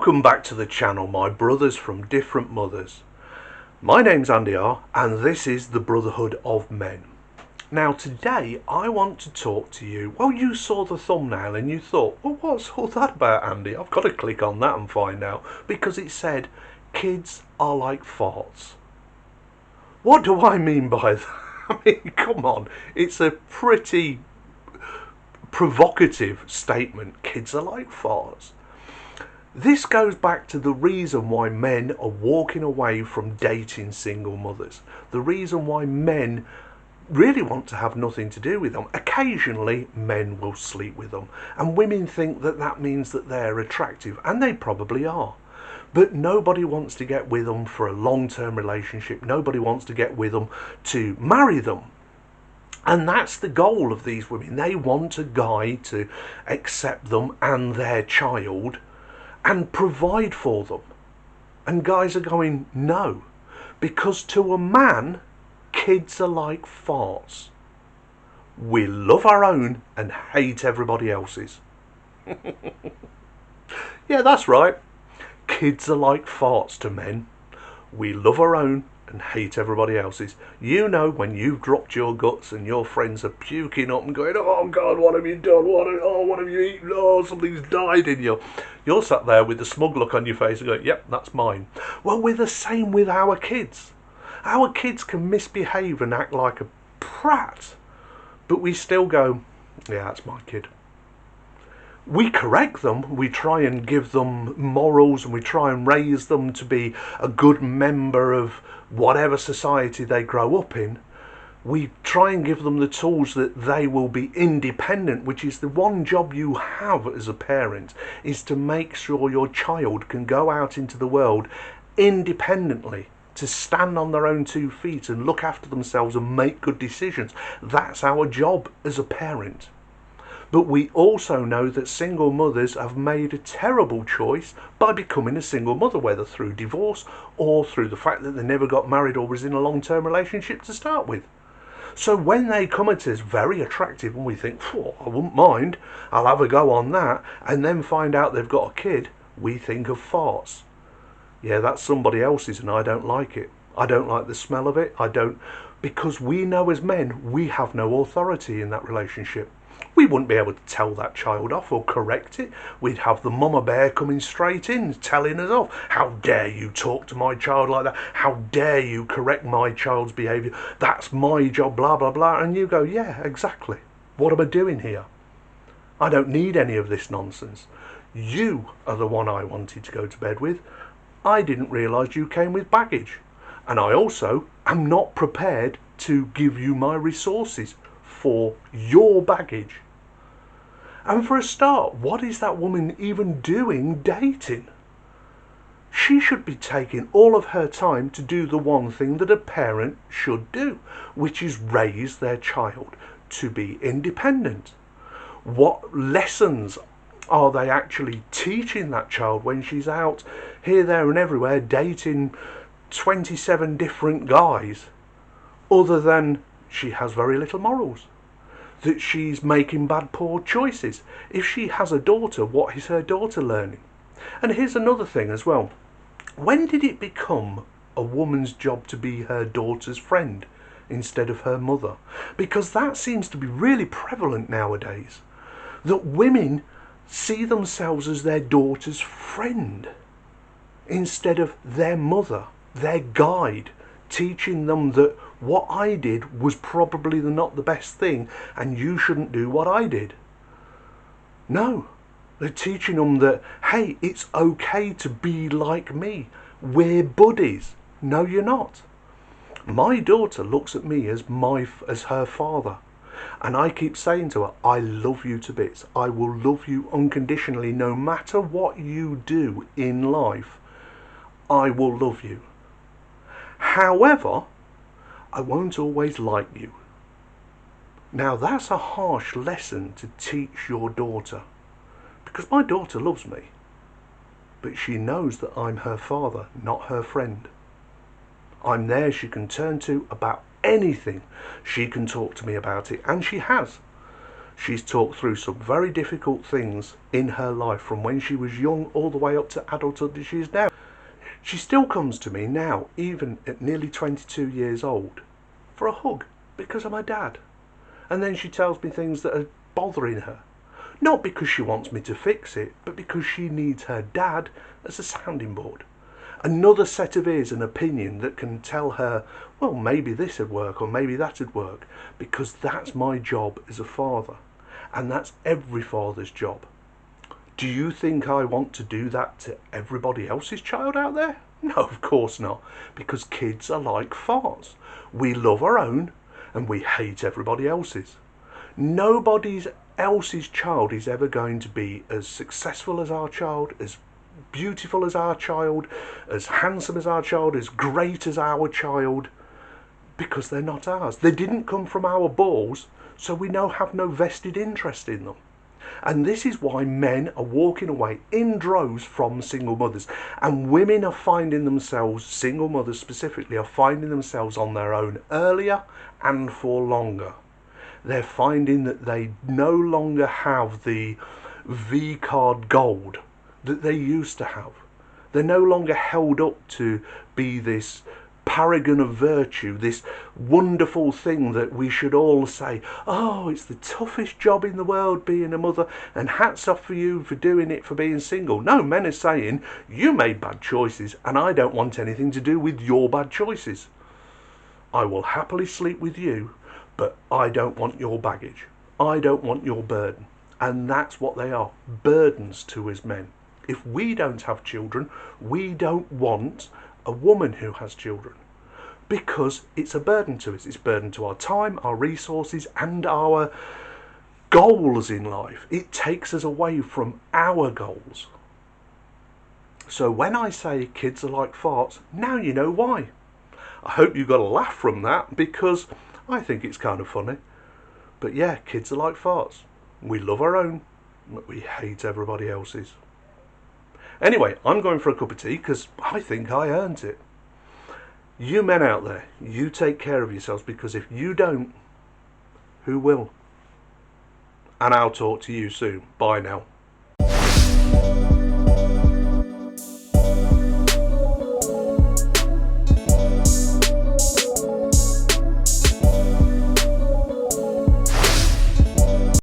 Welcome back to the channel, my brothers from different mothers. My name's Andy R, and this is the Brotherhood of Men. Now today I want to talk to you. Well, you saw the thumbnail and you thought, well, what's all that about, Andy? I've got to click on that and find out, because it said kids are like farts. What do I mean by that? I mean, come on, it's a pretty provocative statement. Kids are like farts. This goes back to the reason why men are walking away from dating single mothers. The reason why men really want to have nothing to do with them. Occasionally men will sleep with them, and women think that that means that they're attractive, and they probably are. But nobody wants to get with them for a long-term relationship. Nobody wants to get with them to marry them. And that's the goal of these women. They want a guy to accept them and their child and provide for them. And guys are going, no, because to a man, kids are like farts. We love our own and hate everybody else's. Yeah, that's right. Kids are like farts to men. We love our own and hate everybody else's. You know, when you've dropped your guts and your friends are puking up and going, oh God, what have you done? What have you eaten? Oh, something's died in you. You're sat there with the smug look on your face and going, yep, that's mine. Well, we're the same with our kids. Our kids can misbehave and act like a prat, but we still go, yeah, that's my kid. We correct them, we try and give them morals, and we try and raise them to be a good member of whatever society they grow up in. We try and give them the tools that they will be independent, which is the one job you have as a parent, is to make sure your child can go out into the world independently, to stand on their own 2 feet and look after themselves and make good decisions. That's our job as a parent. But we also know that single mothers have made a terrible choice by becoming a single mother, whether through divorce or through the fact that they never got married or was in a long-term relationship to start with. So when they come at us very attractive and we think, I wouldn't mind, I'll have a go on that, and then find out they've got a kid, we think of farts. Yeah, that's somebody else's and I don't like it. I don't like the smell of it. Because we know as men, we have no authority in that relationship. We wouldn't be able to tell that child off or correct it. We'd have the mama bear coming straight in, telling us off. How dare you talk to my child like that? How dare you correct my child's behaviour? That's my job, blah, blah, blah. And you go, yeah, exactly. What am I doing here? I don't need any of this nonsense. You are the one I wanted to go to bed with. I didn't realise you came with baggage. And I also am not prepared to give you my resources for your baggage. And for a start, what is that woman even doing dating? She should be taking all of her time to do the one thing that a parent should do, which is raise their child to be independent. What lessons are they actually teaching that child when she's out here, there and everywhere dating 27 different guys, other than she has very little morals, that she's making bad, poor choices? If she has a daughter, what is her daughter learning? And here's another thing as well. When did it become a woman's job to be her daughter's friend instead of her mother? Because that seems to be really prevalent nowadays, that women see themselves as their daughter's friend instead of their mother, their guide, teaching them that what I did was probably not the best thing and you shouldn't do what I did. No, they're teaching them that, hey, it's okay to be like me. We're buddies. No, you're not. My daughter looks at me as her father. And I keep saying to her, I love you to bits. I will love you unconditionally no matter what you do in life. I will love you. However, I won't always like you. Now that's a harsh lesson to teach your daughter, because my daughter loves me, but she knows that I'm her father, not her friend. I'm there she can turn to about anything. She can talk to me about it, and she has. She's talked through some very difficult things in her life from when she was young all the way up to adulthood that she is now. She still comes to me now, even at nearly 22 years old, for a hug because I'm her dad. And then she tells me things that are bothering her. Not because she wants me to fix it, but because she needs her dad as a sounding board. Another set of ears and opinion that can tell her, well, maybe this would work or maybe that would work, because that's my job as a father. And that's every father's job. Do you think I want to do that to everybody else's child out there? No, of course not, because kids are like farts. We love our own and we hate everybody else's. Nobody else's child is ever going to be as successful as our child, as beautiful as our child, as handsome as our child, as great as our child, because they're not ours. They didn't come from our balls, so we have no vested interest in them. And this is why men are walking away in droves from single mothers, and women are finding themselves, single mothers specifically, are finding themselves on their own earlier and for longer. They're finding that they no longer have the V card gold that they used to have. They're no longer held up to be this paragon of virtue, this wonderful thing that we should all say, oh, it's the toughest job in the world being a mother, and hats off for you for doing it, for being single. No, men are saying, you made bad choices and I don't want anything to do with your bad choices. I will happily sleep with you, but I don't want your baggage. I don't want your burden. And that's what they are, burdens to us men. If we don't have children, we don't want a woman who has children, because it's a burden to us. It's a burden to our time, our resources, and our goals in life. It takes us away from our goals. So when I say kids are like farts, now you know why. I hope you got a laugh from that, because I think it's kind of funny. But yeah, kids are like farts. We love our own, but we hate everybody else's. Anyway, I'm going for a cup of tea because I think I earned it. You men out there, you take care of yourselves, because if you don't, who will? And I'll talk to you soon. Bye now.